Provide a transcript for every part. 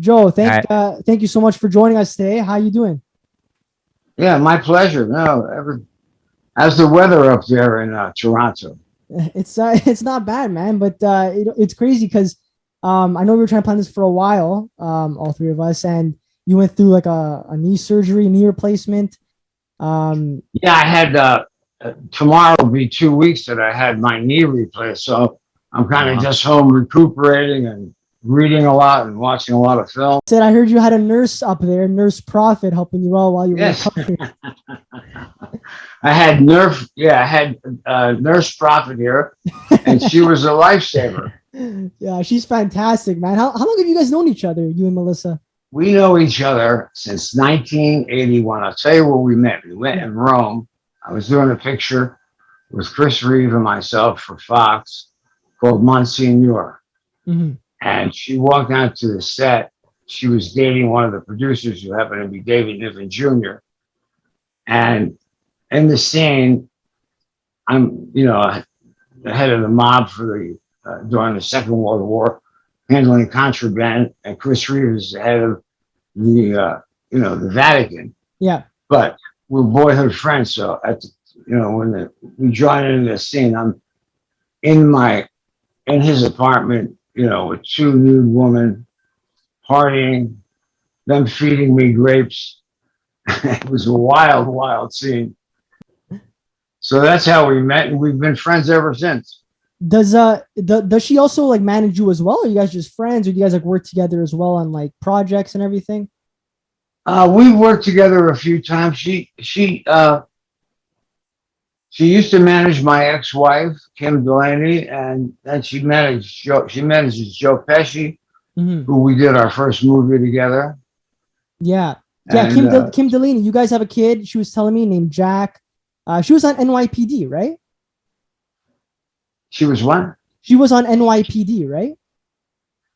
Joe, All right. thank you so much for joining us today. How you doing? Yeah, my pleasure. No, how's the weather up there in Toronto? It's not bad, man, but it's crazy because I know we were trying to plan this for a while, all three of us, and you went through like a knee surgery, knee replacement. Um, Yeah, I had tomorrow will be 2 weeks that I had my knee replaced, so I'm kind of Uh, just home recuperating and reading a lot and watching a lot of film. Said I heard you had a nurse up there, Nurse Profit, helping you out while you were Yes, recovering. I had Nurse Prophet here, and she was a lifesaver. Yeah, she's fantastic, man. How long have you guys known each other, you and Melissa? We know each other since 1981. I'll tell you where we met. We met Yeah. in Rome. I was doing a picture with Chris Reeve and myself for Fox called Monsignor. Hmm. And she walked out to the set. She was dating one of the producers who happened to be David Niven Jr. And in the scene, I'm, the head of the mob for the during the Second World War, handling contraband, and Chris Reeve is the head of the Vatican. Yeah. But we're boyhood friends, so we join in the scene, I'm in his apartment, with two nude women partying, them feeding me grapes. It was a wild, wild scene. So that's how we met, and we've been friends ever since. Does she also like manage you as well? Or are you guys just friends, or do you guys like work together as well on like projects and everything? We've worked together a few times. She used to manage my ex-wife, Kim Delaney, and then she managed Joe. She manages Joe Pesci, Hmm. who we did our first movie together. Yeah. Yeah, And Kim Delaney, you guys have a kid, she was telling me, named Jack. She was on NYPD, right? she was one. She was on NYPD, right?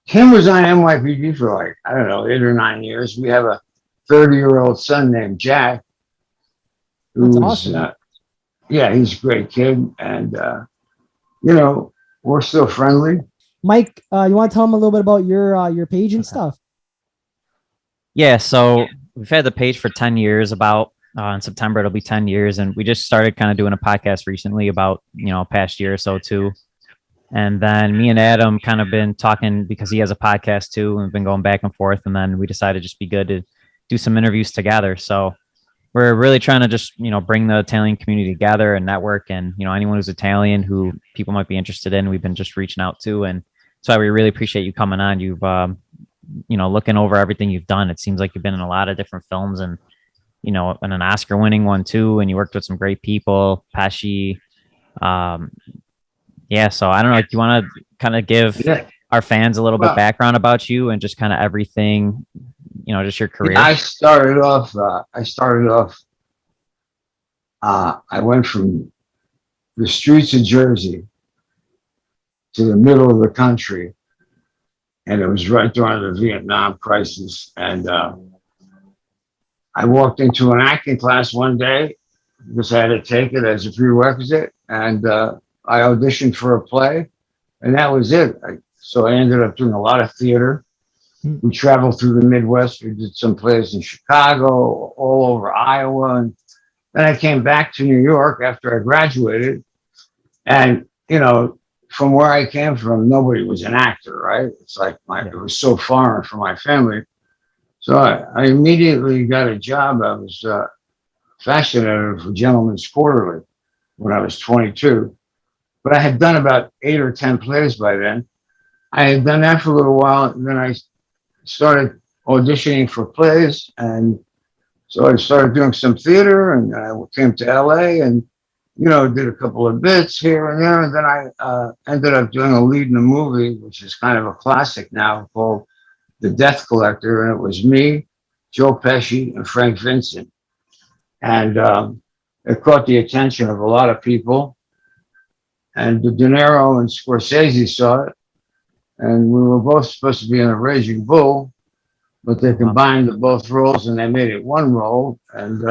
Kim was on NYPD for like, I don't know, 8 or 9 years. We have a 30-year-old son named Jack, That's who's awesome. yeah, he's a great kid, and we're still friendly. Mike, you want to tell them a little bit about your page and stuff? yeah. So we've had the page for 10 years. About in September, it'll be 10 years. And we just started kind of doing a podcast recently about, past year or so too. And then me and Adam kind of been talking because he has a podcast too. And we've been going back and forth. And then we decided just be good to do some interviews together. So we're really trying to just, bring the Italian community together and network, and, anyone who's Italian who people might be interested in, we've been just reaching out to. And that's why we really appreciate you coming on. You've, looking over everything you've done. It seems like you've been in a lot of different films, and, and an Oscar winning one too. And you worked with some great people, Pesci. Yeah. So I don't know, do you want to kind of give Yeah. our fans a little bit Well, background about you and just kind of everything, just your career? I started off. I went from the streets of Jersey to the middle of the country, and it was right during the Vietnam crisis. And I walked into an acting class one day because I had to take it as a prerequisite, and I auditioned for a play, and that was it. So I ended up doing a lot of theater. Mm. We traveled through the Midwest. We did some plays in Chicago, all over Iowa, and then I came back to New York after I graduated. And from where I came from, nobody was an actor, right? It's like it was so foreign for my family. So I immediately got a job. I was fashion editor for Gentleman's Quarterly when I was 22. But I had done about 8 or 10 plays by then. I had done that for a little while, and then I started auditioning for plays, and so I started doing some theater, and I came to LA and did a couple of bits here and there, and then I ended up doing a lead in a movie, which is kind of a classic now, called The Death Collector, and it was me, Joe Pesci, and Frank Vincent, and it caught the attention of a lot of people, and De Niro and Scorsese saw it, and we were both supposed to be in a Raging Bull, but they combined the both roles and they made it one role, and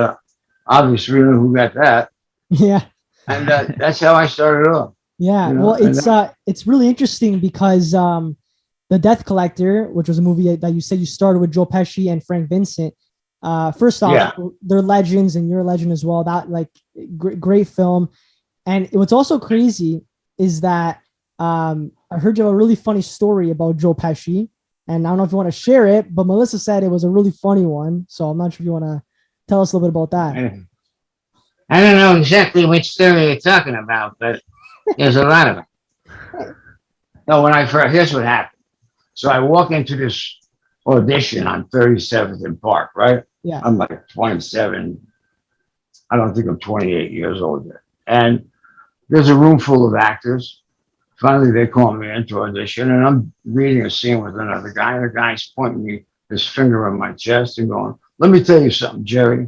obviously we knew who got that, Yeah. and that's how I started off. Yeah. Well, And it's really interesting because the The Death Collector, which was a movie that you said you started with Joe Pesci and Frank Vincent. First off, they're legends, and you're a legend as well. That like great film. And what's also crazy is that I heard you have a really funny story about Joe Pesci, and I don't know if you want to share it, but Melissa said it was a really funny one. So I'm not sure if you want to tell us a little bit about that. I don't know exactly which story you're talking about, but there's a lot of it. No, here's what happened. So I walk into this audition on 37th and Park, right? Yeah. I'm like 27. I don't think I'm 28 years old yet. And there's a room full of actors. Finally, they call me into audition, and I'm reading a scene with another guy, and the guy's pointing me his finger on my chest and going, "Let me tell you something, Jerry.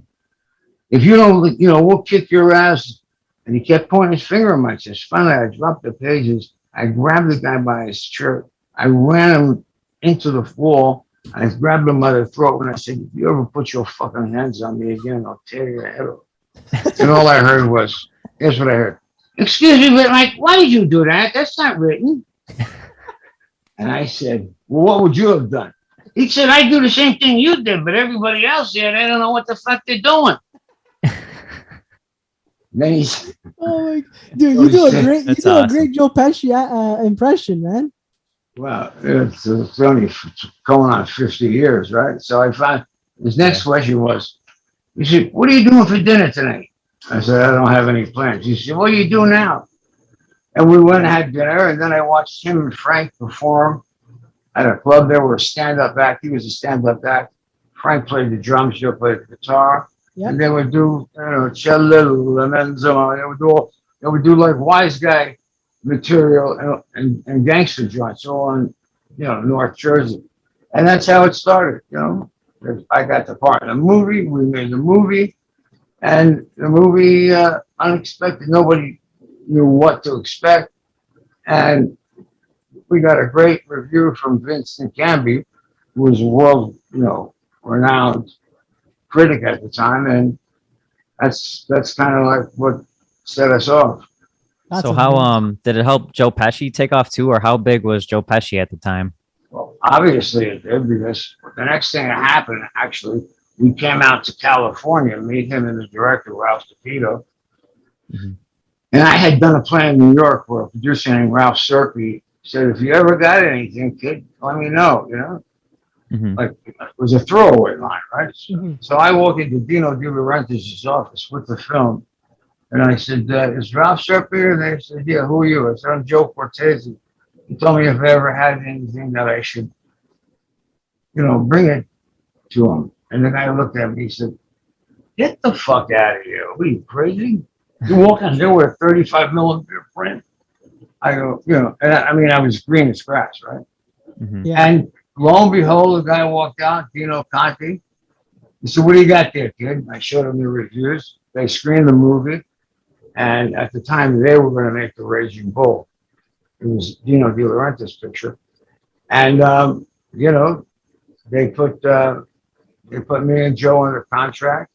If you don't, we'll kick your ass." And he kept pointing his finger on my chest. Finally, I dropped the pages. I grabbed the guy by his shirt. I ran him into the wall. I grabbed him by the throat, and I said, "If you ever put your fucking hands on me again, I'll tear your head off." And all I heard was, here's what I heard. "Excuse me, but like, why did you do that? That's not written." And I said, "Well, what would you have done?" He said, "I do the same thing you did, but everybody else here, they don't know what the fuck they're doing." Then he said, "Oh my, dude, you do a great Joe Pesci impression, man." Well, it's only going on 50 years, right? So I found his next question was, he said, "What are you doing for dinner tonight?" I said, "I don't have any plans." He said, "What do you do now?" And we went and had dinner, and then I watched him and Frank perform at a club. They were a stand-up act. He was a stand-up act. Frank played the drums, Joe played the guitar. Yep. And they would do, cello, and then they would do like wise guy material and gangster joints all in, North Jersey. And that's how it started, I got the part in the movie. We made the movie. And the movie, unexpected, nobody knew what to expect. And we got a great review from Vincent Canby, who was a world, renowned critic at the time. And that's kind of like what set us off. So how did it help Joe Pesci take off too, or how big was Joe Pesci at the time? Well, obviously it did, because the next thing that happened, actually, we came out to California to meet him and the director, Ralph DePito. Mm-hmm. And I had done a play in New York where a producer named Ralph Serpi said, "If you ever got anything, kid, let me know," Mm-hmm. Like, it was a throwaway line, right? Mm-hmm. So I walked into Dino De Laurentiis' office with the film, and I said, "Is Ralph Serpi here?" And they said, "Yeah, who are you?" I said, "I'm Joe Cortese." He told me if I ever had anything that I should, bring it to him. And the guy looked at me, he said, "Get the fuck out of here. What are you, crazy? You walk in there with a 35 millimeter print?" I go, and I was green as grass, right? Mm-hmm. Yeah. And lo and behold, the guy walked out, Dino Conti. He said, "What do you got there, kid?" I showed him the reviews. They screened the movie. And at the time, they were going to make The Raging Bull. It was Dino De Laurentiis' picture. And, they put me and Joe under contract.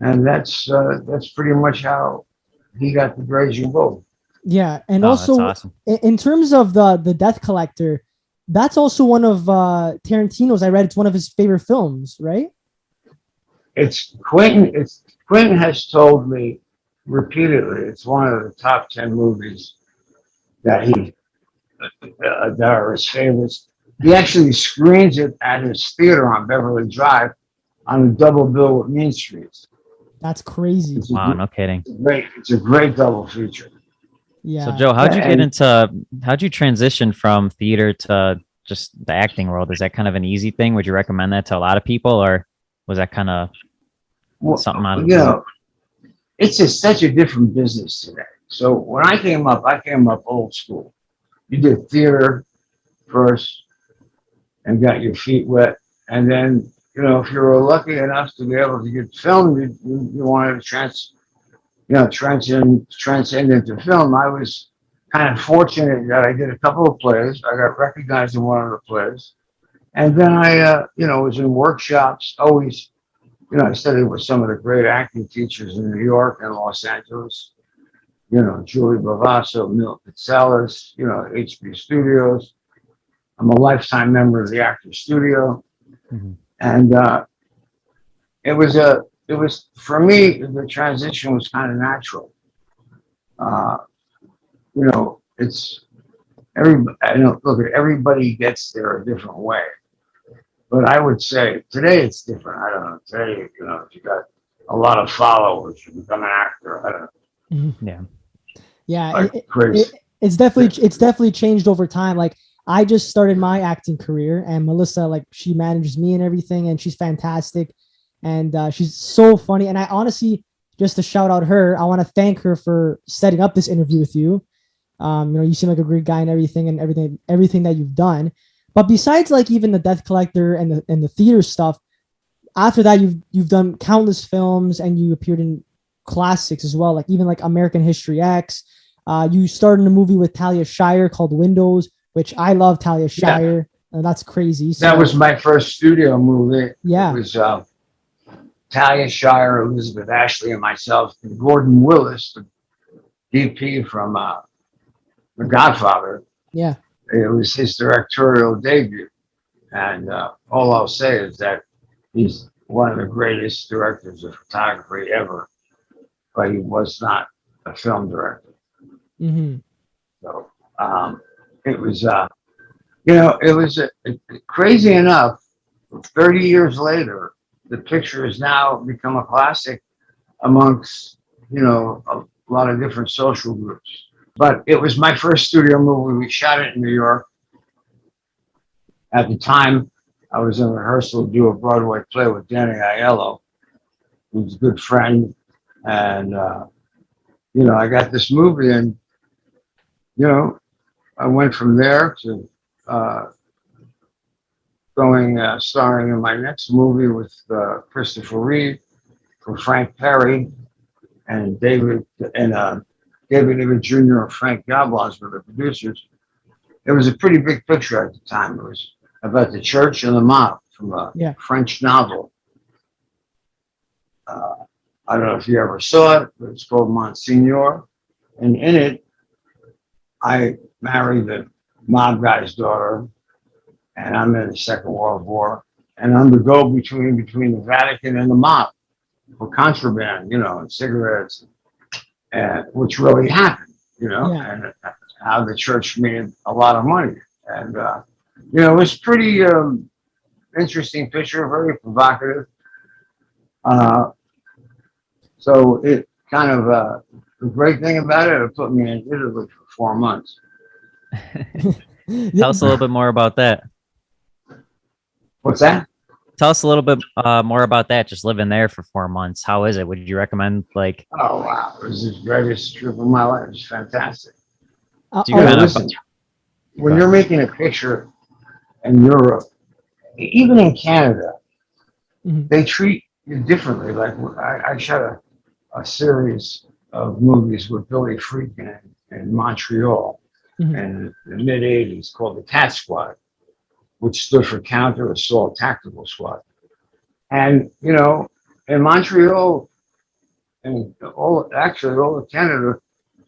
And that's pretty much how he got The Raging Bull. Yeah. And also, awesome. In terms of the Death Collector, that's also one of Tarantino's. I read it's one of his favorite films, right? It's Quentin has told me repeatedly it's one of the top 10 movies that are his favorites. He actually screens it at his theater on Beverly Drive on a double bill with Mean Streets. That's crazy. Wow, no kidding. It's a great double feature. Yeah. So Joe, how'd you transition from theater to just the acting world? Is that kind of an easy thing? Would you recommend that to a lot of people, or was that kind of something out of it's such a different business today. So when I came up old school. You did theater first and got your feet wet. And then, if you were lucky enough to be able to get filmed, you wanted to transcend into film. I was kind of fortunate that I did a couple of plays. I got recognized in one of the plays. And then I, was in workshops, always. I studied with some of the great acting teachers in New York and Los Angeles. Julie Bavasso, Milt Pitsalis, HB Studios. I'm a lifetime member of the Actors Studio. Mhm. And it was for me, the transition was kind of natural. You know, it's I don't look at everybody gets there a different way. But I would say today it's different. I don't know. Today, you know, if you got a lot of followers, you become an actor. I don't know. Yeah. Yeah, Like crazy. it's definitely changed over time. Like I just started my acting career, and Melissa, like she manages me and everything, and she's fantastic, and she's so funny. And I honestly, just to shout out her, I want to thank her for setting up this interview with you. You know, you seem like a great guy and everything that you've done. But besides, like even the Death Collector and the theater stuff, after that you've done countless films and you appeared in classics as well, like even like American History X. You starred in a movie with Talia Shire called Windows, which I love Talia Shire. And that's crazy. So, That was my first studio movie. Yeah. It was Talia Shire, Elizabeth Ashley, and myself, and Gordon Willis, the DP from The Godfather. Yeah. It was his directorial debut. And all I'll say is that he's one of the greatest directors of photography ever, but he was not a film director. Mm-hmm. So it was, you know, it was crazy enough. 30 years later, the picture has now become a classic amongst, you know, a lot of different social groups. But it was my first studio movie. We shot it in New York. At the time, I was in rehearsal to do a Broadway play with Danny Aiello, who's a good friend. And, you know, I got this movie and, you know, I went from there to starring in my next movie with Christopher Reeve for Frank Perry and David David Jr. and Frank Gablos were the producers. It was a pretty big picture at the time. It was about the church and the mob from a French novel. I don't know if you ever saw it, but it's called Monsignor. And in it, I married the mob guy's daughter, and I'm in the Second World War, and I'm the go-between between the Vatican and the mob for contraband, you know, and cigarettes, and which really happened, you know, and how the church made a lot of money. And, you know, it was pretty interesting picture, very provocative. So it kind of, the great thing about it put me in Italy for 4 months. Tell us a little bit more about that. What's that? Tell us a little bit more about that. Just living there for 4 months. How is it? Would you recommend like? Oh wow, it was the greatest trip of my life. It was fantastic. Listen, when you're making a picture in Europe, even in Canada, they treat you differently. Like I shot a series of movies with Billy Friedkin in Montreal in the mid '80s called the Cat Squad, which stood for Counter Assault Tactical Squad. And, you know, in Montreal and all of Canada,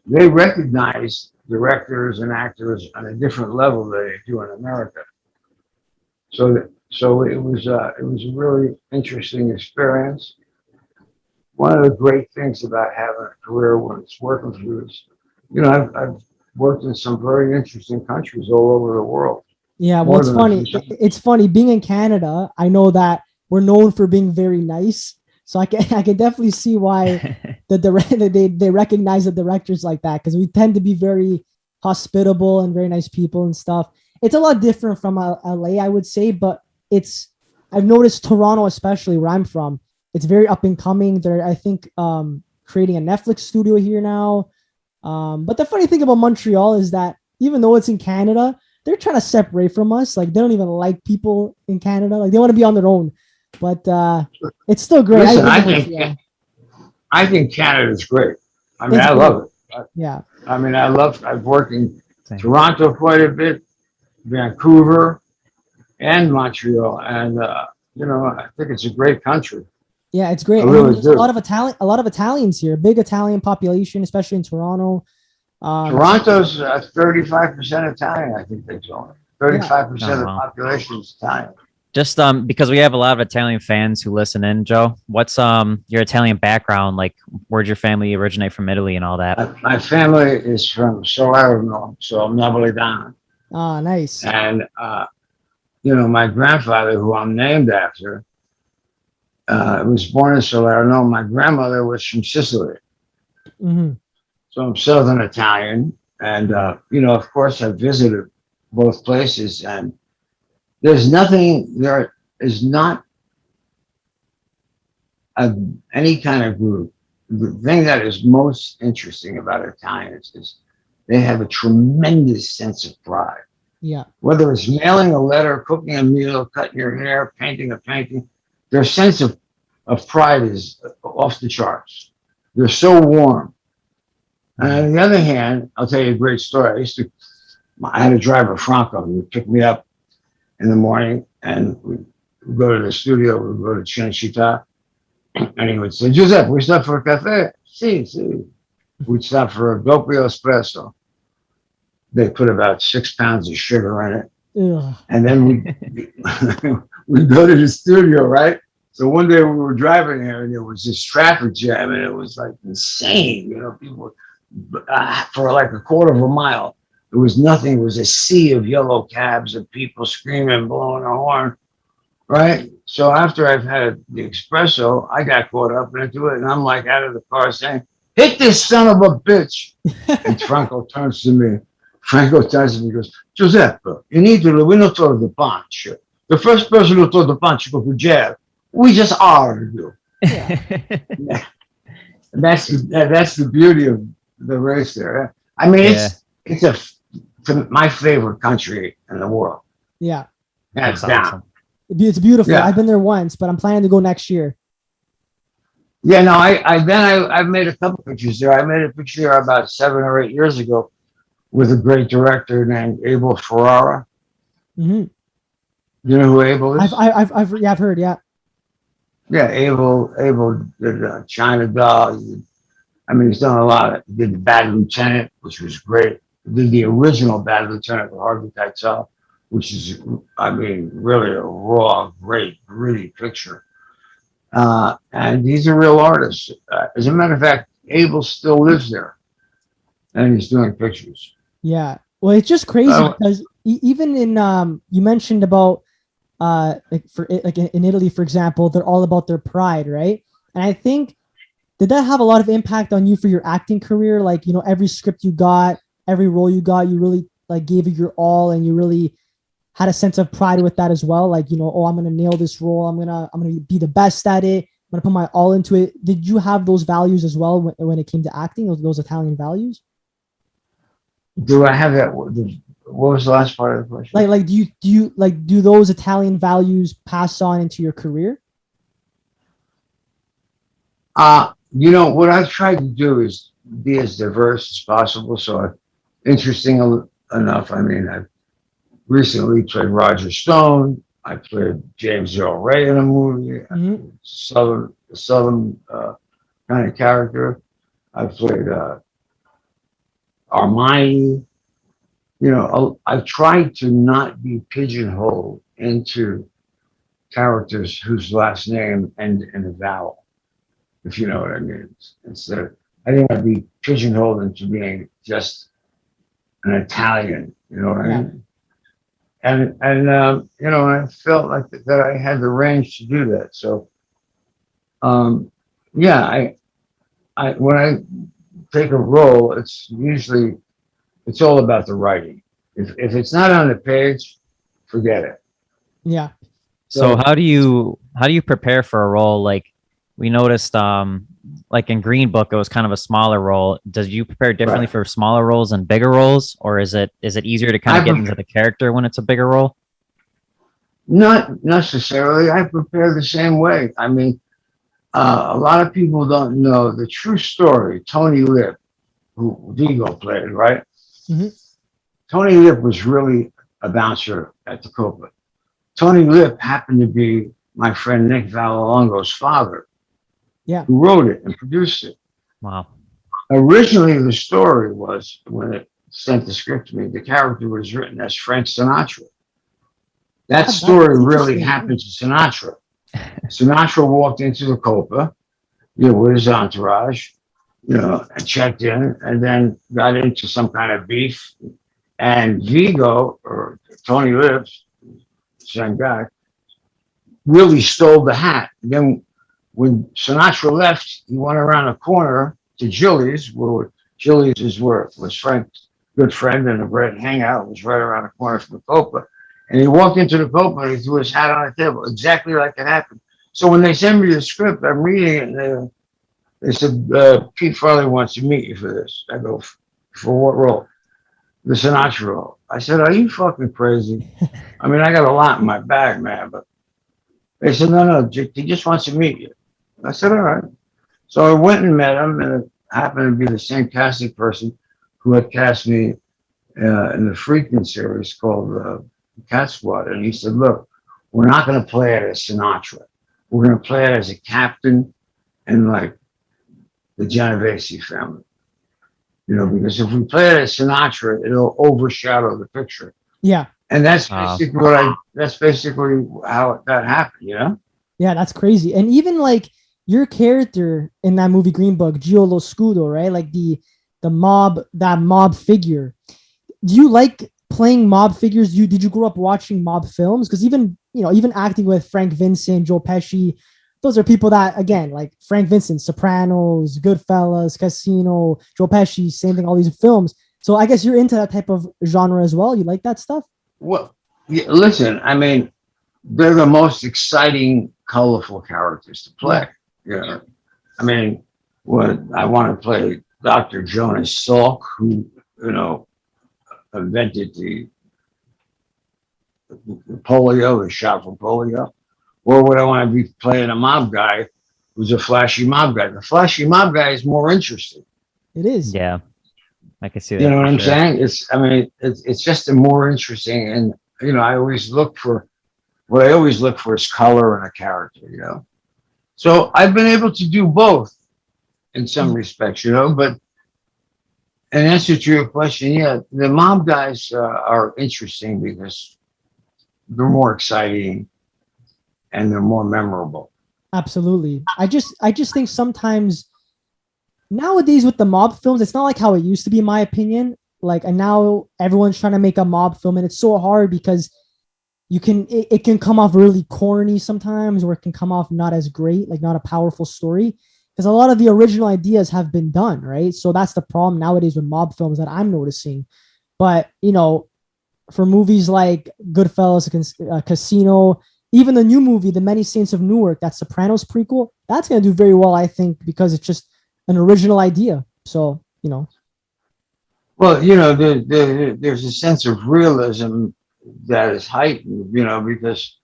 they recognize directors and actors on a different level than they do in America. So it was a really interesting experience. One of the great things about having a career when it's working for you is, you know, I've worked in some very interesting countries all over the world. Yeah, well, it's funny. It's funny being in Canada. I know that we're known for being very nice, so I can definitely see why they recognize the directors like that, because we tend to be very hospitable and very nice people and stuff. It's a lot different from LA, I would say, but I've noticed Toronto, especially where I'm from, it's very up and coming. They're, I think, creating a Netflix studio here now. But the funny thing about Montreal is that even though it's in Canada, they're trying to separate from us. Like they don't even like people in Canada. Like they want to be on their own. But it's still great. Listen, I think Canada's great. I mean, I love it. Yeah. I mean, I've worked in Toronto quite a bit, Vancouver, and Montreal, and you know, I think it's a great country. Yeah, it's great. Really a lot of Italians here. Big Italian population, especially in Toronto. Toronto's 35% Italian, I think they told me. 35% of the wow. population is Italian. Just because we have a lot of Italian fans who listen in, Joe. What's your Italian background? Like, where'd your family originate from, Italy and all that? My family is from Salerno, so Napoletano. Ah, nice. And, you know, my grandfather, who I'm named after, was born in Salerno. My grandmother was from Sicily. Hmm. So I'm Southern Italian. And, you know, of course, I visited both places. And there is not any kind of group. The thing that is most interesting about Italians is they have a tremendous sense of pride. Yeah. Whether it's mailing a letter, cooking a meal, cutting your hair, painting a painting, their sense of pride is off the charts. They're so warm. And on the other hand, I'll tell you a great story. I had a driver, Franco, who would pick me up in the morning and we'd go to the studio, we'd go to Cinecittà, and he would say, Giuseppe, we stop for a cafe? Si, si. We'd stop for a doppio espresso. They put about 6 pounds of sugar in it. Ugh. And then we'd go to the studio, right? So one day we were driving here and there was this traffic jam and it was like insane. You know, people for like a quarter of a mile, there was nothing. It was a sea of yellow cabs of people screaming, blowing a horn, right? So after I've had the espresso, I got caught up into it and I'm like out of the car saying, hit this son of a bitch. And Franco turns to me. Franco turns to me and goes, Giuseppe, you need to, we don't throw the punch. The first person who throw the punch go to jail. We just argue. Yeah. That's the beauty of the race there. I mean, it's my favorite country in the world. Yeah. Hands down. Awesome. It's beautiful. Yeah. I've been there once, but I'm planning to go next year. Yeah, no, I've made a couple pictures there. I made a picture there about 7 or 8 years ago with a great director named Abel Ferrara. Mm-hmm. You know who Abel is? I've heard, yeah. Yeah, Abel did China Doll. I mean, he's done a lot. He did the Bad Lieutenant, which was great. He did the original Bad Lieutenant with Harvey Keitel, which is, I mean, really a raw, great, gritty picture. And he's a real artist. As a matter of fact, Abel still lives there, and he's doing pictures. Yeah. Well, it's just crazy because even in you mentioned about like in Italy, for example, they're all about their pride, right? And I think, did that have a lot of impact on you for your acting career? Like, you know, every script you got, every role you got, you really like gave it your all, and you really had a sense of pride with that as well. Like, you know, oh, I'm gonna nail this role. I'm gonna be the best at it. I'm gonna put my all into it. Did you have those values as well when it came to acting? Those Italian values? Do I have that? What was the last part of the question? Like, do those Italian values pass on into your career? You know, what I've tried to do is be as diverse as possible. So interesting enough, I mean, I've recently played Roger Stone. I played James Earl Ray in a movie, Mm-hmm. Southern kind of character. I played Armani. You know, I've tried to not be pigeonholed into characters whose last name end in a vowel, if you know what I mean. Instead, I didn't want to be pigeonholed into being just an Italian. You know what I mean? And you know, I felt like that I had the range to do that. So, yeah, I when I take a role, it's all about the writing. If it's not on the page, forget it. Yeah. So how do you prepare for a role? Like, we noticed like in Green Book, it was kind of a smaller role. Does you prepare differently for smaller roles and bigger roles, or is it easier to kind of get into the character when it's a bigger role? Not necessarily. I prepare the same way. I mean, a lot of people don't know the true story. Tony Lip, who Vigo played, right? Mm-hmm. Tony Lip was really a bouncer at the Copa. Tony Lip happened to be my friend Nick Vallelongo's father, who wrote it and produced it. Wow. Originally, the story was when sent the script to me, the character was written as Frank Sinatra. That That's story really interesting. happened to Sinatra. Sinatra walked into the Copa, with his entourage, and checked in, and then got into some kind of beef. And Vigo, or Tony Lips, same guy, really stole the hat. Then when Sinatra left, he went around the corner to Jilly's, where Jilly's was Frank's good friend and a great hangout. It was right around the corner from the Copa. And he walked into the Copa and he threw his hat on the table, exactly like it happened. So when they send me the script, I'm reading it, and they said, Pete Farley wants to meet you for this. I go, for what role? The Sinatra role. I said, are you fucking crazy? I mean, I got a lot in my bag, man, but they said, no, he just wants to meet you. I said, all right. So I went and met him, and it happened to be the same casting person who had cast me in the Freakin' series called Cat Squad. And he said, look, we're not going to play it as Sinatra. We're going to play it as a captain in like the Genovese family. Because if we play it as Sinatra, it'll overshadow the picture. Yeah. And that's basically how that happened, Yeah, that's crazy. And even like your character in that movie Green Book, Gio Lo Scudo, right? Like that mob figure. Do you like playing mob figures? Did you grow up watching mob films? Because even acting with Frank Vincent, Joe Pesci, those are people that, again, like Frank Vincent, Sopranos, Goodfellas, Casino, Joe Pesci, same thing, all these films. So I guess you're into that type of genre as well. You like that stuff? Well, yeah, listen, I mean, they're the most exciting, colorful characters to play. I mean, when I want to play Dr. Jonas Salk, who, invented the polio, the shot for polio, or would I want to be playing a mob guy who's a flashy mob guy? The flashy mob guy is more interesting. It is. Yeah, I can see that. You know what I'm saying? It's just a more interesting, and I always look for is color in a character. So I've been able to do both in some respects, but in answer to your question, yeah, the mob guys are interesting because they're more exciting and they're more memorable. Absolutely. I just think sometimes nowadays with the mob films, it's not like how it used to be, in my opinion. Like, and now everyone's trying to make a mob film, and it's so hard because it can come off really corny sometimes, or it can come off not as great, like not a powerful story, because a lot of the original ideas have been done, right? So that's the problem nowadays with mob films that I'm noticing. But for movies like Goodfellas, Casino, even the new movie, The Many Saints of Newark, that Sopranos prequel, that's going to do very well, I think, because it's just an original idea. So, Well, there's a sense of realism that is heightened, because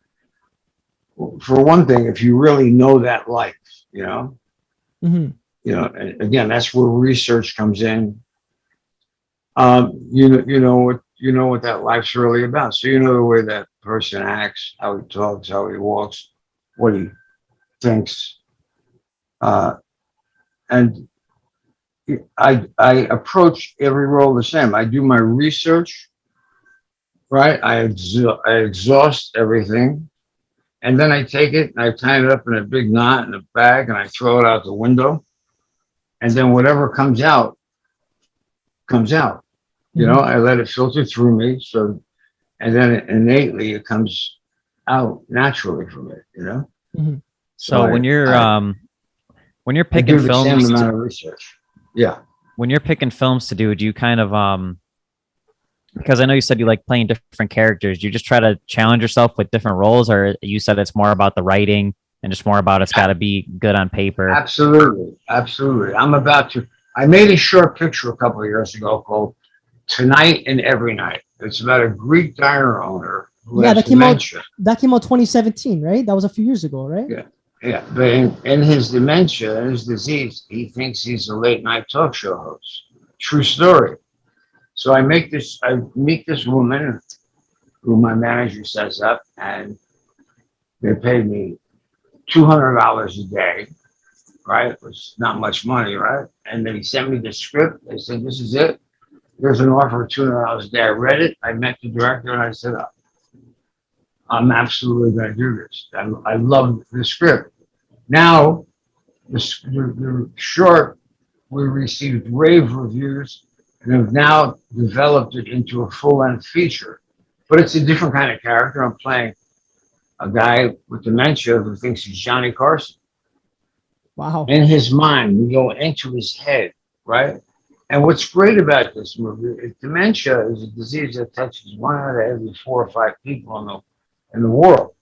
for one thing, if you really know that life, mm-hmm. And again, that's where research comes in. You know what that life's really about. So you know the way that person acts, how he talks, how he walks, what he thinks, and I approach every role the same. I do my research, right? I exhaust everything, and then I take it and I tie it up in a big knot in a bag and I throw it out the window, and then whatever comes out, comes out. I let it filter through me, and then innately it comes out naturally from it. Mm-hmm. So when you're picking films, amount of research. Yeah. When you're picking films to do you kind of because I know you said you like playing different characters, do you just try to challenge yourself with different roles, or you said it's more about the writing and just more about it's got to be good on paper? Absolutely. I made a short picture a couple of years ago called Tonight and Every Night. It's about a Greek diner owner who has dementia. That came out 2017, right? That was a few years ago, right? Yeah. But in his dementia, in his disease, he thinks he's a late night talk show host. True story. So I meet this woman who my manager sets up, and they paid me $200 a day, right? It was not much money, right? And then he sent me the script. They said, this is it. there's an offer of $200 a day. I read it. I met the director and I said, I'm absolutely going to do this. I love the script. Now, the short, we received rave reviews and have now developed it into a full-length feature. But it's a different kind of character. I'm playing a guy with dementia who thinks he's Johnny Carson. Wow. In his mind, we go into his head, right? And what's great about this movie is dementia is a disease that touches 1 out of every 4 or 5 people in the world.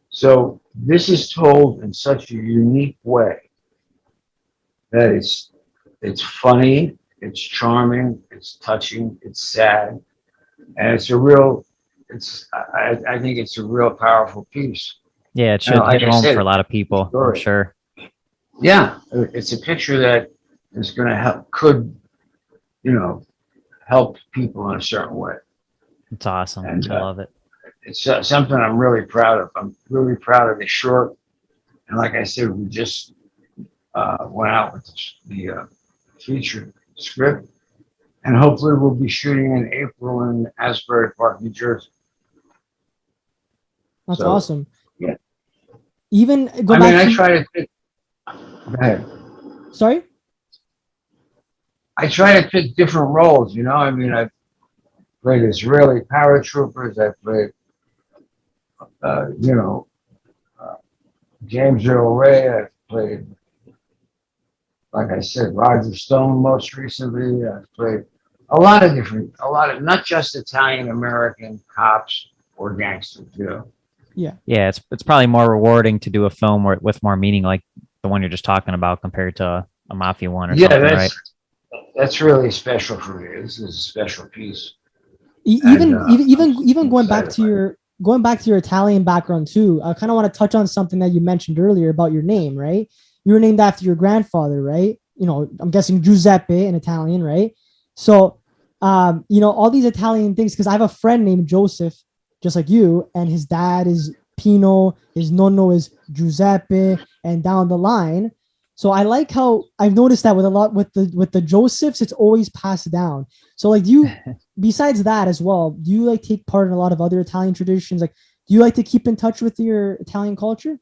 So this is told in such a unique way that it's funny, it's charming, it's touching, it's sad, and it's a real. I think it's a real powerful piece. Yeah, it should hit home for a lot of people, I'm sure. Yeah, it's a picture that is going to help, help people in a certain way. It's awesome. And, I love it. It's something I'm really proud of. I'm really proud of the short. And like I said, we just went out with the feature script. And hopefully we'll be shooting in April in Asbury Park, New Jersey. That's awesome. Yeah. Even I try to pick. Go ahead. Sorry? I try to pick different roles, I mean, I've played Israeli paratroopers, I've played, James Earl Ray, I've played, like I said, Roger Stone most recently, I've played a lot of, not just Italian American cops or gangsters, Yeah. Yeah, it's probably more rewarding to do a film with more meaning, like the one you're just talking about, compared to a mafia one or something, right? That's really special for me. This is a special piece. Even going back to your Italian background too, I kind of want to touch on something that you mentioned earlier about your name, right? You were named after your grandfather, right? I'm guessing Giuseppe in Italian, right? So, all these Italian things, because I have a friend named Joseph, just like you, and his dad is Pino, his nonno is Giuseppe, and down the line. So I like how I've noticed that with the Josephs, it's always passed down. So like, besides that as well, do you like take part in a lot of other Italian traditions? Like, do you like to keep in touch with your Italian culture?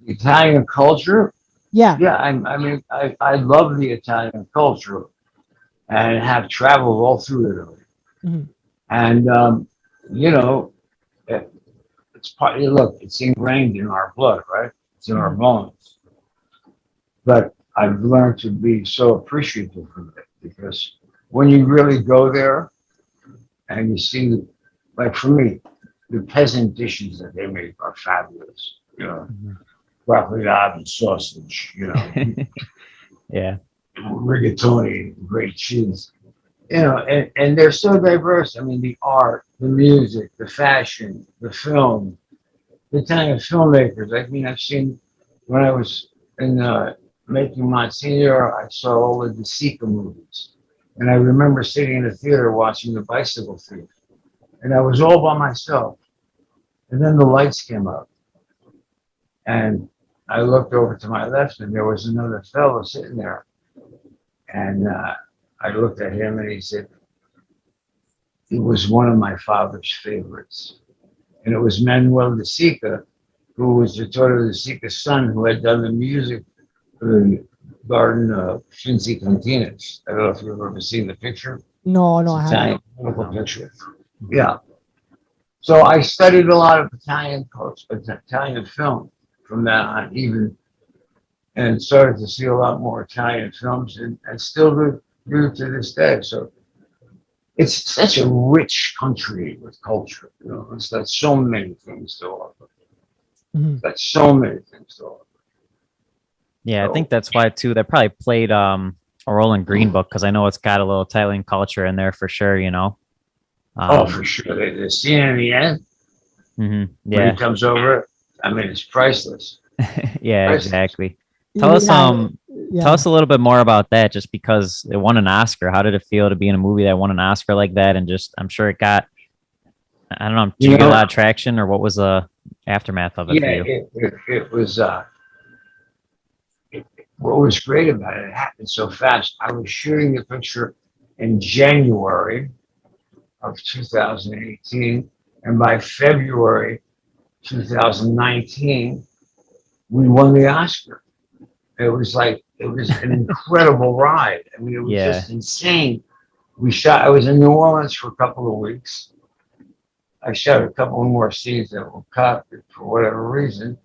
Italian culture? Yeah. Yeah, I love the Italian culture and have traveled all through Italy. Mm-hmm. And, it's partly, look, it's ingrained in our blood, right? It's in our bones. But I've learned to be so appreciative of it, because when you really go there and you see, like for me, the peasant dishes that they make are fabulous. Broccoli and sausage, Yeah. rigatoni, great cheese, and they're so diverse. I mean, the art, the music, the fashion, the film, the Italian filmmakers. I mean, I've seen, when I was in making Monsignor, I saw all the De Sica movies. And I remember sitting in the theater watching The Bicycle Thief. And I was all by myself. And then the lights came up. And I looked over to my left, and there was another fellow sitting there. And I looked at him, and he said, it was one of my father's favorites. And it was Manuel De Sica, who was Vittorio De Sica's son, who had done the music for the Garden of Finzi Continents. I don't know if you've ever seen the picture. No, I haven't. Italian picture. Yeah. So I studied a lot of Italian culture, Italian film from that on, and started to see a lot more Italian films, and still do to this day. So it's such a rich country with culture. It's got so many things to offer. Mm-hmm. Got so many things to offer. Yeah, I think that's why too. That probably played a role in GREENBOOK, because I know it's got a little Italian culture in there for sure. For sure. The scene in the end, yeah, when he comes over, I mean, it's priceless. Yeah, priceless. Exactly. Tell us a little bit more about that, just because it won an Oscar. How did it feel to be in a movie that won an Oscar like that? And just, I'm sure it got, I don't know, did you get a lot of traction, or what was the aftermath of it for you? It was, what was great about it, it happened so fast. I was shooting the picture in January of 2018, and by February 2019, we won the Oscar. It was an incredible ride. I mean, it was just insane. I was in New Orleans for a couple of weeks. I shot a couple more scenes that were cut for whatever reason.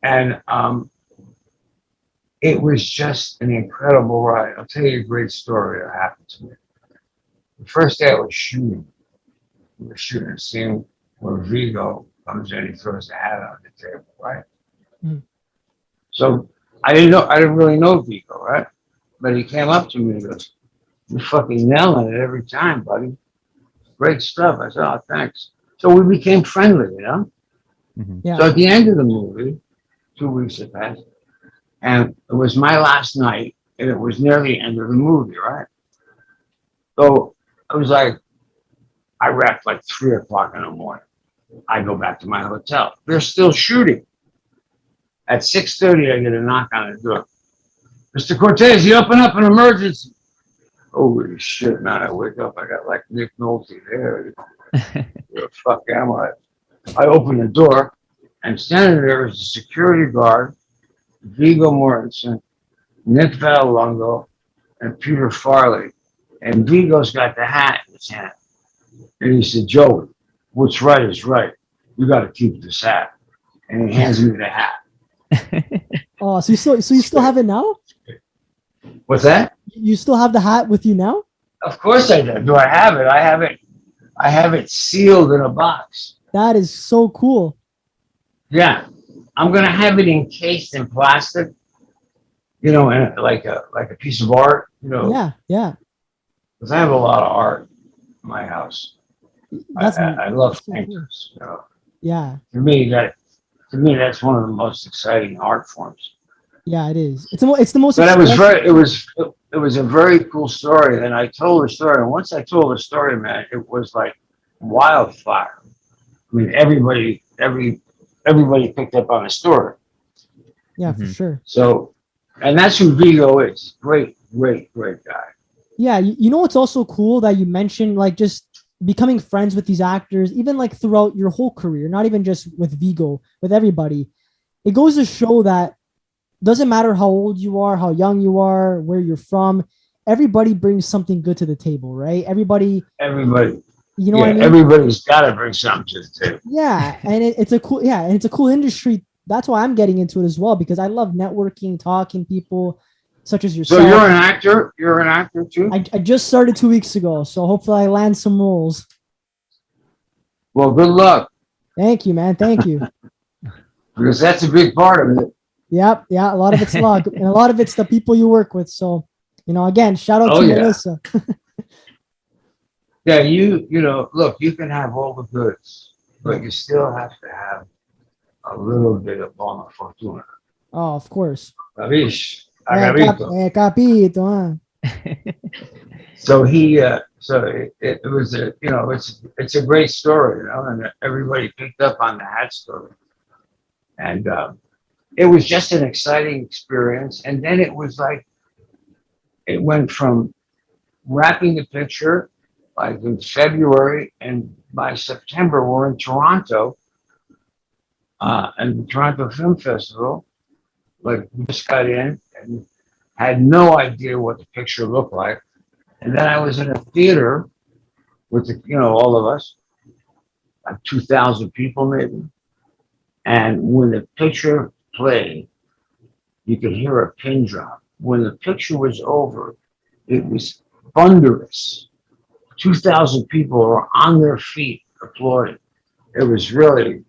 And it was just an incredible ride. I'll tell you a great story that happened to me. The first day I was shooting, we were shooting a scene where Vigo comes in, he throws a hat on the table, right? Mm. So I didn't really know Vigo, right? But he came up to me and goes, "You're fucking nailing it every time, buddy. Great stuff." I said, "Oh, thanks." So we became friendly, you know? Mm-hmm. Yeah. So at the end of the movie, 2 weeks had passed, and it was my last night, and it was near the end of the movie, right? So I was like, I wrapped like 3 o'clock in the morning. I go back to my hotel. They're still shooting. At 6:30, I get a knock on the door. "Mr. Cortese, open up an emergency." Holy shit, man. I wake up, I got like Nick Nolte there. Where the fuck am I? I open the door, and standing there is a security guard, Viggo Mortensen, Nick Vallelongo, and Peter Farley. And Vigo's got the hat in his hand. And he said, "Joey, what's right is right. You got to keep this hat." And he hands me the hat. Oh, so you still have it now? What's that? You still have the hat with you now? Of course I do. Do I have it? I have it sealed in a box. That is so cool. Yeah. I'm gonna have it encased in plastic, you know, and like a piece of art, you know. Yeah, yeah. Because I have a lot of art in my house. I love painters. You know. Yeah. To me, that's one of the most exciting art forms. Yeah, it is. It's the most. But it was a very cool story, and I told the story. And once I told the story, man, it was like wildfire. I mean, everybody picked up on the story. Yeah, for sure. So, and that's who Vigo is. Great guy. Yeah, you know what's also cool that you mentioned, like just becoming friends with these actors, even like throughout your whole career, not even just with Vigo, with everybody. It goes to show that doesn't matter how old you are, how young you are, where you're from, everybody brings something good to the table, right? Everybody. You know what I mean? Everybody's got to bring something to the table. Yeah, and it's a cool industry. That's why I'm getting into it as well, because I love networking, talking people such as yourself. So you're an actor? You're an actor too? I just started 2 weeks ago, so hopefully I land some roles. Well, good luck. Thank you, man. Thank you. Because that's a big part of it. Yep. Yeah. A lot of it's luck, and a lot of it's the people you work with. So, you know, again, shout out to Melissa. Yeah, you know, look, you can have all the goods, but you still have to have a little bit of buona fortuna. Oh, of course. Capish? Capito. So it was a, you know, it's a great story, you know, and everybody picked up on the hat story. And it was just an exciting experience. And then it was like, it went from wrapping the picture like in February, and by September we're in Toronto, and the Toronto Film Festival. Like, we just got in and had no idea what the picture looked like, and then I was in a theater with all of us, like 2,000 people maybe, and when the picture played, you could hear a pin drop. When the picture was over, it was thunderous. 2,000 people were on their feet applauding. It was really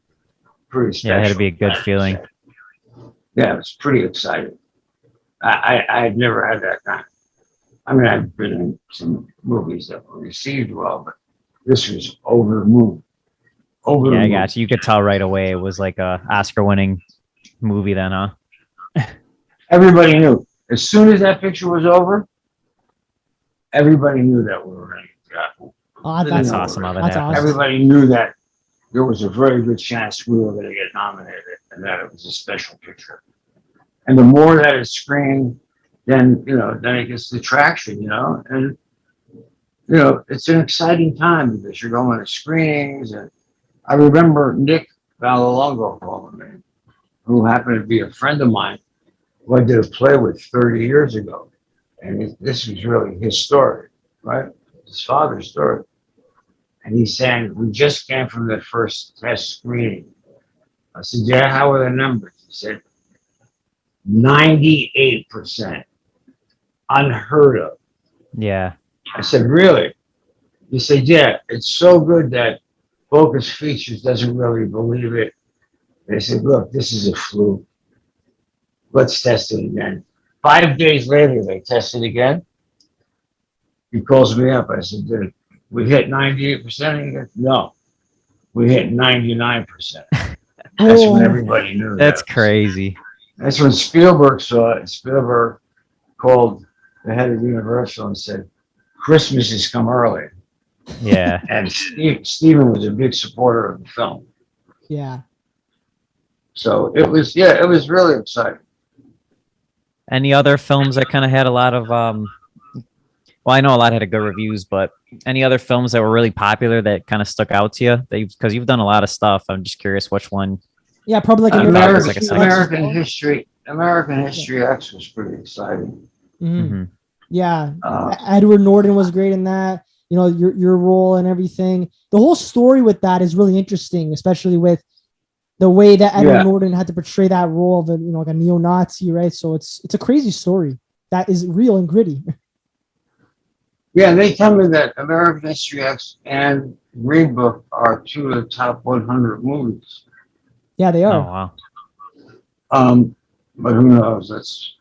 pretty special. Yeah, it had to be a good feeling. Yeah, it was pretty exciting. I had never had that kind. I mean, I've been in some movies that were received well, but this was over the moon. Yeah, I got you. You could tell right away it was like a Oscar-winning movie then, huh? Everybody knew. As soon as that picture was over, everybody knew that we were going to get. Oh, that's awesome. That's awesome. Everybody knew that there was a very good chance we were going to get nominated and that it was a special picture. And the more that it screened, then then it gets the traction, and it's an exciting time because you're going to screenings. And I remember Nick Valalongo calling me, who happened to be a friend of mine who I did a play with 30 years ago. And this was really his story, right? His father's story. And he's saying, we just came from the first test screening. I said, yeah, how are the numbers? He said, 98%. Unheard of. Yeah. I said, really? He said, yeah, it's so good that Focus Features doesn't really believe it. They said, look, this is a fluke. Let's test it again. 5 days later, they tested again. He calls me up. I said, dude, we hit 98%? He goes, no, we hit 99%. That's when everybody knew. That's crazy. That's when Spielberg saw it. Spielberg called the head of Universal and said, Christmas has come early. Yeah. And Steven was a big supporter of the film. Yeah. So it was really exciting. Any other films that kind of had a lot of well, I know a lot had good reviews, but any other films that were really popular that kind of stuck out to you? Because you've done a lot of stuff. I'm just curious which one. Yeah, probably like American History X was pretty exciting. Mm-hmm. Yeah, Edward Norton was great in that. Your role and everything. The whole story with that is really interesting, especially with the way that Edward Norton had to portray that role of like a neo-Nazi, right? So it's a crazy story that is real and gritty. Yeah, they tell me that American History X and Green Book are two of the top 100 movies. Yeah, they are. Oh wow. But who knows? That's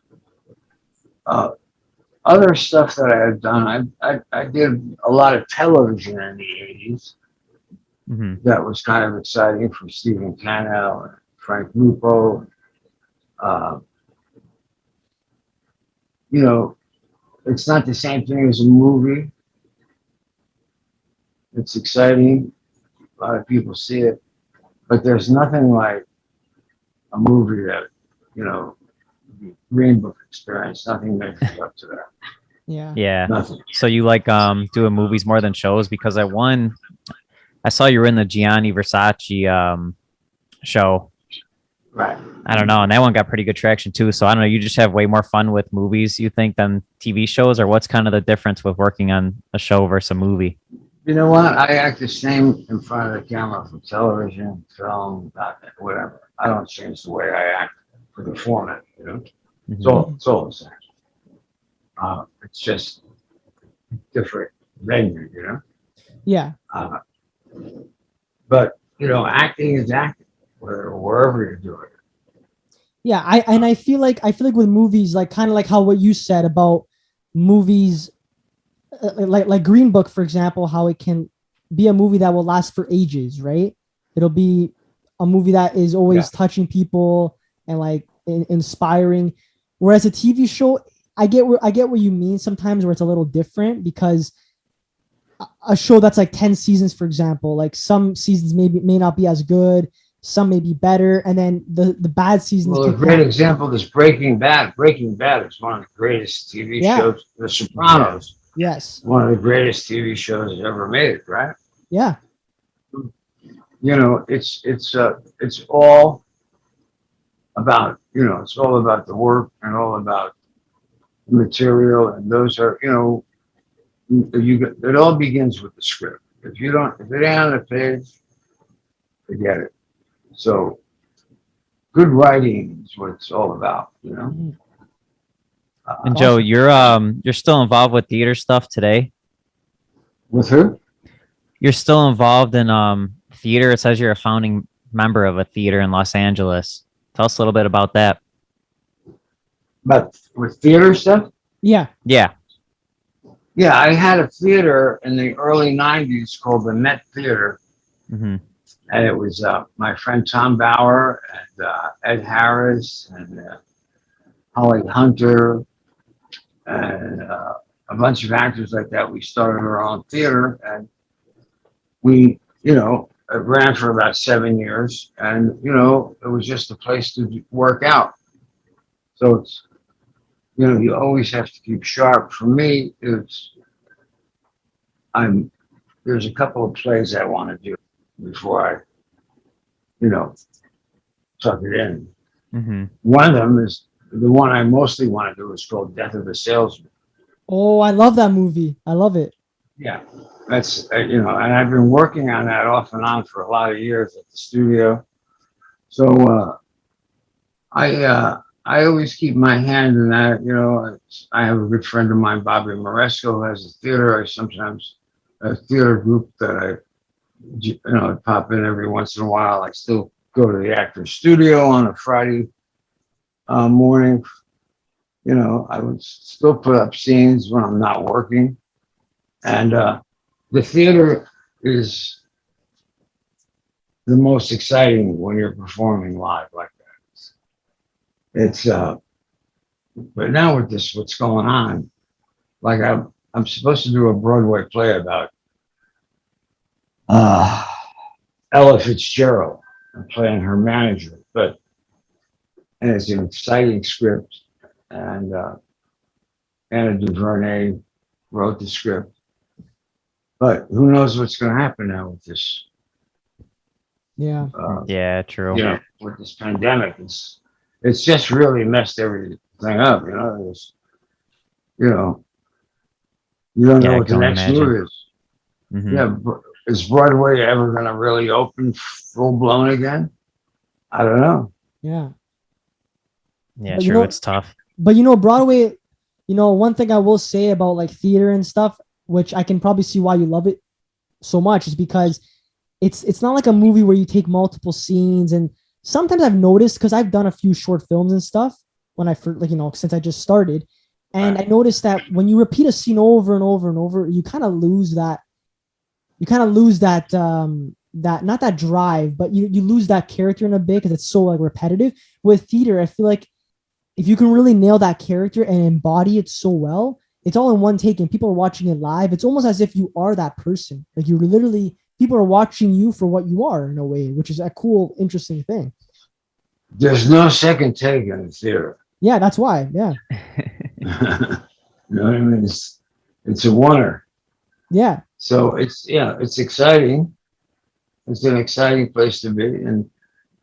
other stuff that I have done. I did a lot of television in the 80s. Mm-hmm. That was kind of exciting for Stephen Cannell and Frank Lupo. It's not the same thing as a movie. It's exciting. A lot of people see it, but there's nothing like a movie that, the Green Book experience. Nothing makes up to that. Yeah. Nothing. So you like doing movies more than shows? Because I saw you were in the Gianni Versace show. Right. I don't know, and that one got pretty good traction too. So I don't know. You just have way more fun with movies, you think, than TV shows, or what's kind of the difference with working on a show versus a movie? You know what? I act the same in front of the camera for television, film, whatever. I don't change the way I act for the format. Mm-hmm. It's all the same. It's just different venue. Yeah. But acting is acting, wherever you're doing it. Yeah, I feel like with movies, like kind of like how what you said about movies, like Green Book, for example, how it can be a movie that will last for ages, right? It'll be a movie that is always touching people and like inspiring. Whereas a TV show, I get what you mean sometimes, where it's a little different, because a show that's like 10 seasons, for example, like some seasons may not be as good, some may be better, and then the bad seasons. Well, a great example is Breaking Bad. Breaking Bad is one of the greatest TV shows. The Sopranos. Yes. One of the greatest TV shows ever made, right? Yeah. It's all about it's all about the work and all about the material, and those are it all begins with the script. If it ain't on the page, forget it. So good writing is what it's all about, And Joe, you're still involved with theater stuff today? With who? You're still involved in theater. It says you're a founding member of a theater in Los Angeles. Tell us a little bit about that. But with theater stuff? Yeah. Yeah, I had a theater in the early 90s called the Met Theater. Mm-hmm. And it was my friend Tom Bauer and Ed Harris and Holly Hunter and a bunch of actors like that. We started our own theater, and we, it ran for about 7 years, and, it was just a place to work out. So you know, you always have to keep sharp. For me, there's a couple of plays I want to do before I, you know, tuck it in. Mm-hmm. One of them is the one I mostly want to do is called Death of a Salesman. Oh, I love that movie. I love it. Yeah, that's, you know, and I've been working on that off and on for a lot of years at the studio. So I always keep my hand in that. You know, I have a good friend of mine, Bobby Moresco, who has a theater. I sometimes a theater group that I pop in every once in a while. I still go to the actor's studio on a Friday morning. You know, I would still put up scenes when I'm not working. And the theater is the most exciting when you're performing live like that. It's but now with this, what's going on? Like I'm supposed to do a Broadway play about Ella Fitzgerald. I'm playing her manager, and it's an exciting script. And Anna DuVernay wrote the script. But who knows what's going to happen now with this? Yeah. Yeah, true. You know, with this pandemic, it's just really messed everything up. You know, you know, you don't know I what the can next imagine. move is. Mm-hmm. Yeah, is Broadway ever going to really open full blown again? I don't know. Yeah. Yeah, But true. It's tough. But Broadway, one thing I will say about like theater and stuff, which I can probably see why you love it so much, is because it's not like a movie where you take multiple scenes. And sometimes I've noticed, because I've done a few short films and stuff when I first, since I just started, and I noticed that when you repeat a scene over and over and over, you kind of lose that. You kind of lose that that, not that drive, but you lose that character in a bit because it's so like repetitive. With theater, I feel like if you can really nail that character and embody it so well, it's all in one take and people are watching it live. It's almost as if you are that person. Like you literally, people are watching you for what you are in a way, which is a cool, interesting thing. There's no second take in the theater. Yeah, that's why. Yeah. You know what I mean? It's a oneer. Yeah. So it's exciting. It's an exciting place to be. And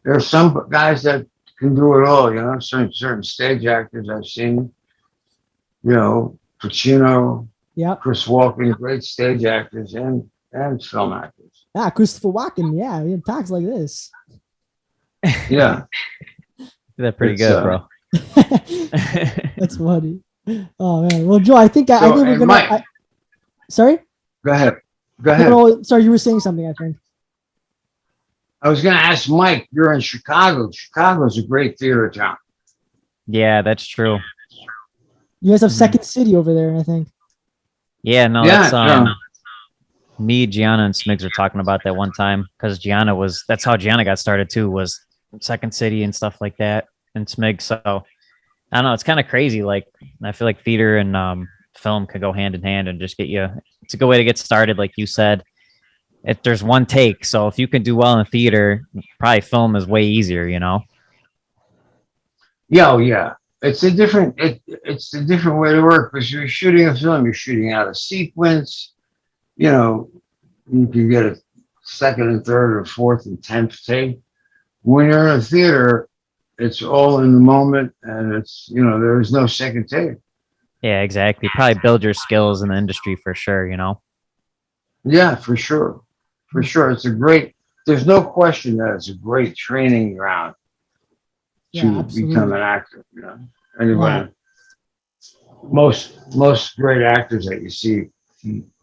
there are some guys that can do it all, you know, certain stage actors I've seen, you know, Pacino, Chris Walken, great stage actors and film actors. Yeah, Christopher Walken, yeah, he talks like this. Yeah. That's pretty good, bro. That's funny. Oh man. Well, Joe, I think we're gonna. Sorry. Go ahead. No, sorry, you were saying something. I think. I was going to ask Mike. You're in Chicago. Chicago's a great theater town. Yeah, that's true. You guys have Second City over there, I think. Yeah, no, that's me, Gianna, and Smigs were talking about that one time because that's how Gianna got started too, was Second City and stuff like that, and Smigs. So I don't know, it's kind of crazy. Like I feel like theater and film could go hand in hand and just get you. It's a good way to get started, like you said. If there's one take, so if you can do well in theater, probably film is way easier, you know. Yeah. It's a different way to work because you're shooting a film, you're shooting out a sequence. You know, you can get a second and third or fourth and 10th take. When you're in a theater, it's all in the moment, and there is no second take. Yeah, exactly. Probably build your skills in the industry for sure, you know. Yeah, for sure. There's no question that it's a great training ground to become an actor. You know, anybody, most great actors that you see,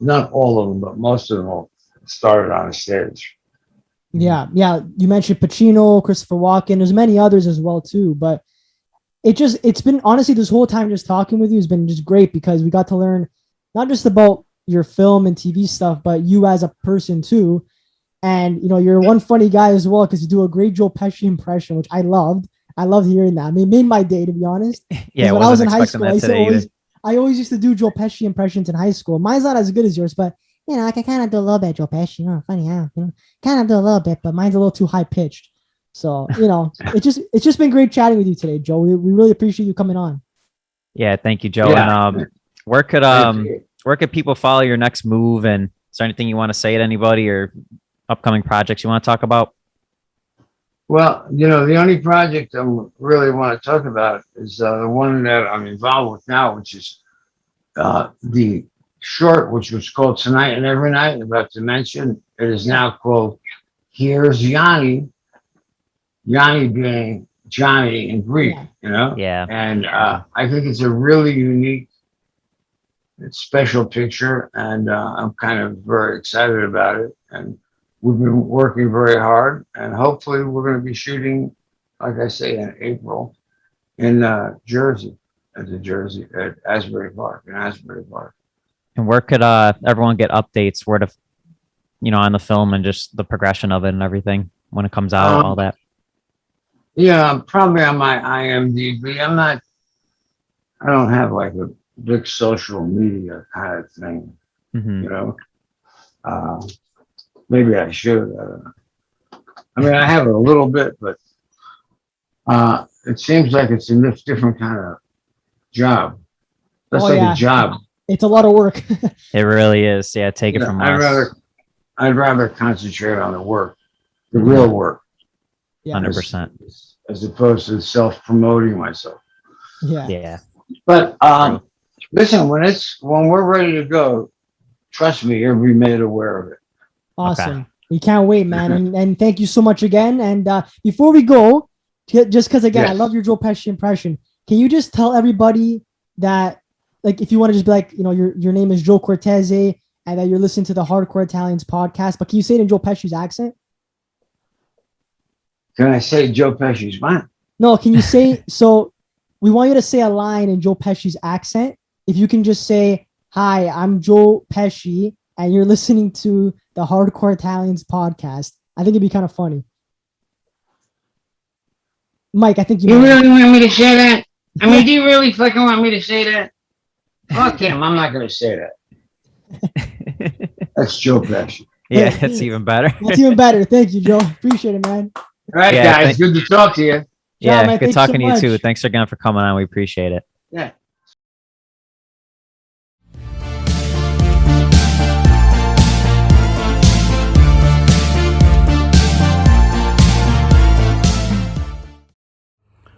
not all of them, but most of them all started on a stage. Yeah. You mentioned Pacino, Christopher Walken. There's many others as well too, but it's been honestly this whole time just talking with you has been just great because we got to learn not just about your film and TV stuff, but you as a person too. And you're one funny guy as well because you do a great Joe Pesci impression, which I loved. I loved hearing that. I mean, it made my day, to be honest. Yeah, when I was in high school, I always used to do Joe Pesci impressions in high school. Mine's not as good as yours, but I can kind of do a little bit Joe Pesci. Funny how kind of do a little bit, but mine's a little too high pitched. So it's just been great chatting with you today, Joe. We really appreciate you coming on. Yeah, thank you, Joe. Yeah. And where could people follow your next move? And is there anything you want to say to anybody or upcoming projects you want to talk about? Well, the only project I really want to talk about is the one that I'm involved with now, which is the short, which was called Tonight and Every Night, about dementia. It is now called Here's Yanni. Yanni being Johnny in Greek, Yeah. And I think it's a really unique, special picture, and I'm kind of very excited about it. And we've been working very hard, and hopefully we're going to be shooting, like I say, in April in Jersey, at Asbury Park, And where could everyone get updates where to, on the film and just the progression of it and everything when it comes out, all that? Yeah, probably on my IMDb. I don't have like a big social media kind of thing, maybe I should. I don't know. I mean, I have it a little bit, but it seems like it's a different kind of job. That's a job. It's a lot of work. It really is. Yeah, take it from us. I'd rather concentrate on the work, the real work. Yeah. 100%. As opposed to self-promoting myself. Yeah. But listen, when we're ready to go, trust me, you'll be made aware of it. Awesome. Okay. We can't wait, man. And thank you so much again. And before we go, just because again, I love your Joe Pesci impression. Can you just tell everybody that, like, if you want to just be like, your name is Joe Cortese and that you're listening to the Hardcore Italians podcast, but can you say it in Joe Pesci's accent? Can I say Joe Pesci's what? No, can you say, so we want you to say a line in Joe Pesci's accent. If you can just say, hi, I'm Joe Pesci, and you're listening to the Hardcore Italians podcast. I think it'd be kind of funny. Mike, I think you really want me to say that? I mean, do you really fucking want me to say that? Fuck him, I'm not going to say that. That's Joe Pesci. Yeah, that's even better. That's even better. Thank you, Joe. Appreciate it, man. All right, guys. Good to talk to you. Yeah, man, good talking to you too. Thanks again for coming on. We appreciate it. Yeah.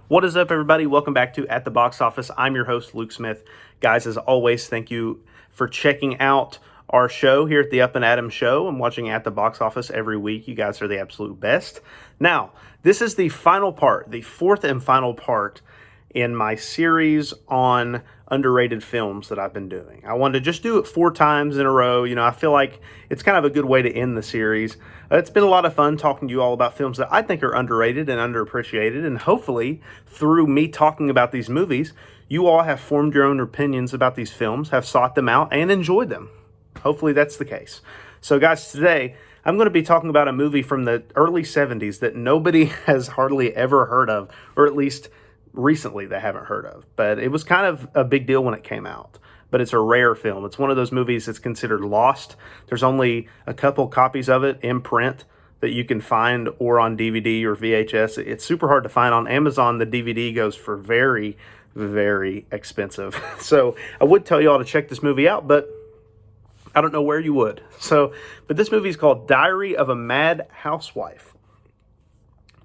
What is up, everybody? Welcome back to At the Box Office. I'm your host, Luke Smith. Guys, as always, thank you for checking out our show here at the Up and Adam Show. I'm watching At the Box Office every week. You guys are the absolute best. Now, this is the final part, the fourth and final part in my series on underrated films that I've been doing. I wanted to just do it 4 times in a row. I feel like it's kind of a good way to end the series. It's been a lot of fun talking to you all about films that I think are underrated and underappreciated, and hopefully through me talking about these movies, you all have formed your own opinions about these films, have sought them out, and enjoyed them. Hopefully that's the case. So guys, today I'm going to be talking about a movie from the early 70s that nobody has hardly ever heard of, or at least recently they haven't heard of. But it was kind of a big deal when it came out. But it's a rare film. It's one of those movies that's considered lost. There's only a couple copies of it in print that you can find, or on DVD or VHS. It's super hard to find. On Amazon, the DVD goes for very, very expensive. So I would tell you all to check this movie out, but I don't know where you would. But this movie is called Diary of a Mad Housewife.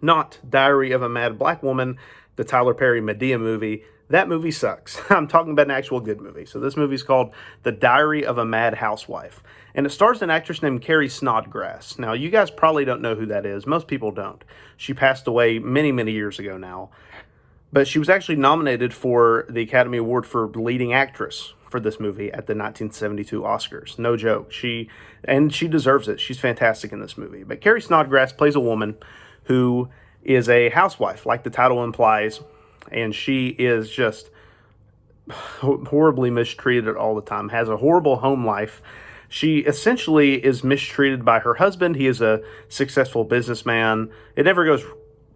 Not Diary of a Mad Black Woman, the Tyler Perry Medea movie. That movie sucks. I'm talking about an actual good movie. So this movie is called The Diary of a Mad Housewife. And it stars an actress named Carrie Snodgrass. Now, you guys probably don't know who that is. Most people don't. She passed away many, many years ago now. But she was actually nominated for the Academy Award for leading actress for this movie at the 1972 Oscars. No joke. She deserves it. She's fantastic in this movie. But Carrie Snodgrass plays a woman who is a housewife, like the title implies, and she is just horribly mistreated all the time, has a horrible home life. She essentially is mistreated by her husband. He is a successful businessman. It never goes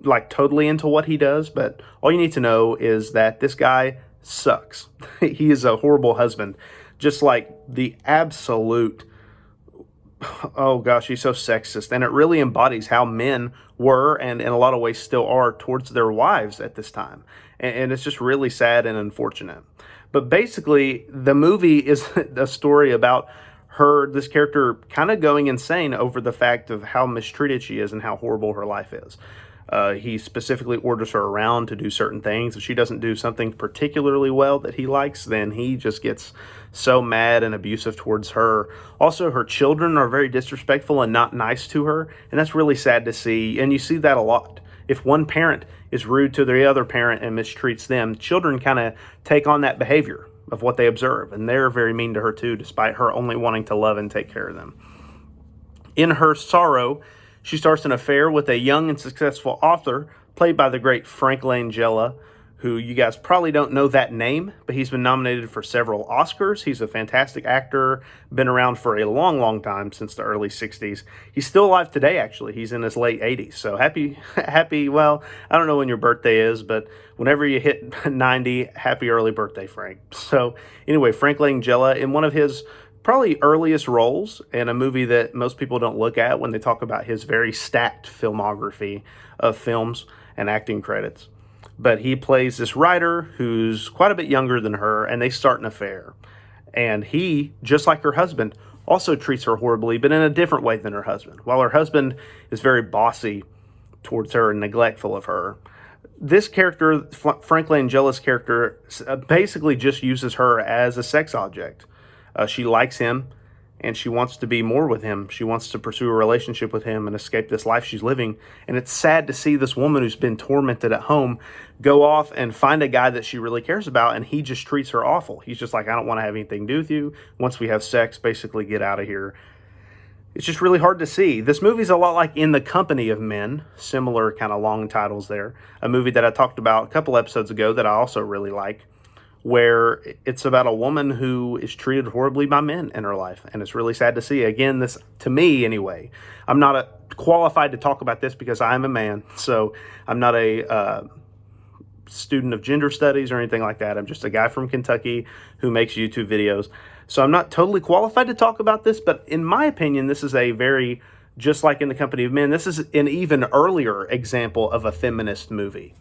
like totally into what he does, but all you need to know is that this guy sucks. He is a horrible husband, just like the absolute, oh gosh, he's so sexist, and it really embodies how men were, and in a lot of ways still are, towards their wives at this time, and it's just really sad and unfortunate. But basically, the movie is a story about this character kind of going insane over the fact of how mistreated she is and how horrible her life is. He specifically orders her around to do certain things. If she doesn't do something particularly well that he likes, then he just gets so mad and abusive towards her. Also, her children are very disrespectful and not nice to her, and that's really sad to see. And you see that a lot. If one parent is rude to the other parent and mistreats them, children kind of take on that behavior of what they observe, and they're very mean to her too, despite her only wanting to love and take care of them. In her sorrow, she starts an affair with a young and successful author played by the great Frank Langella, who you guys probably don't know that name, but he's been nominated for several Oscars. He's a fantastic actor, been around for a long, long time, since the early 60s. He's still alive today, actually. He's in his late 80s. So happy, well, I don't know when your birthday is, but whenever you hit 90, happy early birthday, Frank. So anyway, Frank Langella, in one of his probably earliest roles, in a movie that most people don't look at when they talk about his very stacked filmography of films and acting credits. But he plays this writer who's quite a bit younger than her, and they start an affair. And he, just like her husband, also treats her horribly, but in a different way than her husband. While her husband is very bossy towards her and neglectful of her, this character, Frank Langella's character, basically just uses her as a sex object. She likes him, and she wants to be more with him. She wants to pursue a relationship with him and escape this life she's living. And it's sad to see this woman who's been tormented at home go off and find a guy that she really cares about, and he just treats her awful. He's just like, I don't want to have anything to do with you. Once we have sex, basically get out of here. It's just really hard to see. This movie's a lot like In the Company of Men, similar kind of long titles there. A movie that I talked about a couple episodes ago that I also really like, where it's about a woman who is treated horribly by men in her life. And it's really sad to see. Again, this, to me anyway, I'm not qualified to talk about this because I'm a man. So I'm not a student of gender studies or anything like that. I'm just a guy from Kentucky who makes YouTube videos. So I'm not totally qualified to talk about this, but in my opinion, this is a very, just like In the Company of Men, this is an even earlier example of a feminist movie,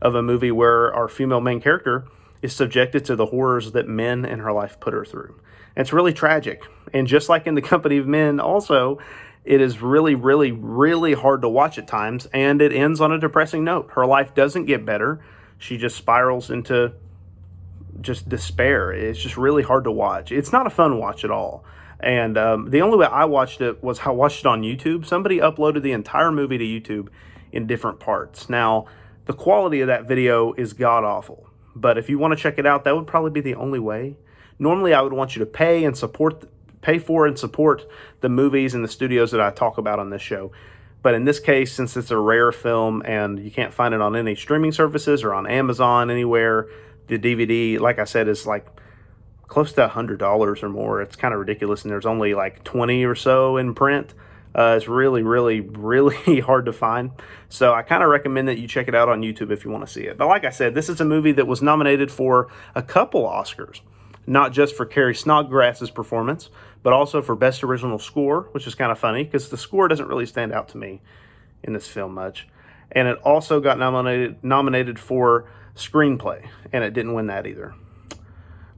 of a movie where our female main character is subjected to the horrors that men in her life put her through. And it's really tragic. And just like In the Company of Men, also, it is really, really, really hard to watch at times, and it ends on a depressing note. Her life doesn't get better. She just spirals into just despair. It's just really hard to watch. It's not a fun watch at all. And the only way I watched it was I watched it on YouTube. Somebody uploaded the entire movie to YouTube in different parts. Now, the quality of that video is god-awful. But if you want to check it out, that would probably be the only way. Normally, I would want you to pay for and support the movies and the studios that I talk about on this show. But in this case, since it's a rare film and you can't find it on any streaming services or on Amazon anywhere, the DVD, like I said, is like close to $100 or more. It's kind of ridiculous, and there's only like 20 or so in print. It's really, really, really hard to find. So I kind of recommend that you check it out on YouTube if you want to see it. But like I said, this is a movie that was nominated for a couple Oscars, not just for Carrie Snodgrass's performance, but also for Best Original Score, which is kind of funny because the score doesn't really stand out to me in this film much. And it also got nominated for Screenplay, and it didn't win that either.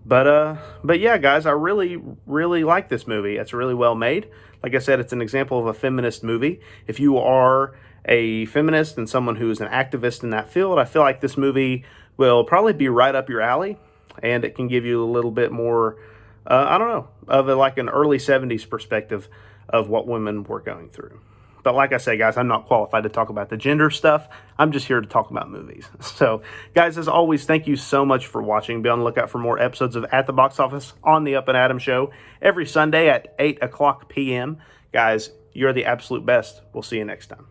But yeah, guys, I really, really like this movie. It's really well made. Like I said, it's an example of a feminist movie. If you are a feminist and someone who is an activist in that field, I feel like this movie will probably be right up your alley, and it can give you a little bit more, I don't know, of like an early 70s perspective of what women were going through. But like I say, guys, I'm not qualified to talk about the gender stuff. I'm just here to talk about movies. So, guys, as always, thank you so much for watching. Be on the lookout for more episodes of At the Box Office on the Up and Adam Show every Sunday at 8 o'clock p.m. Guys, you're the absolute best. We'll see you next time.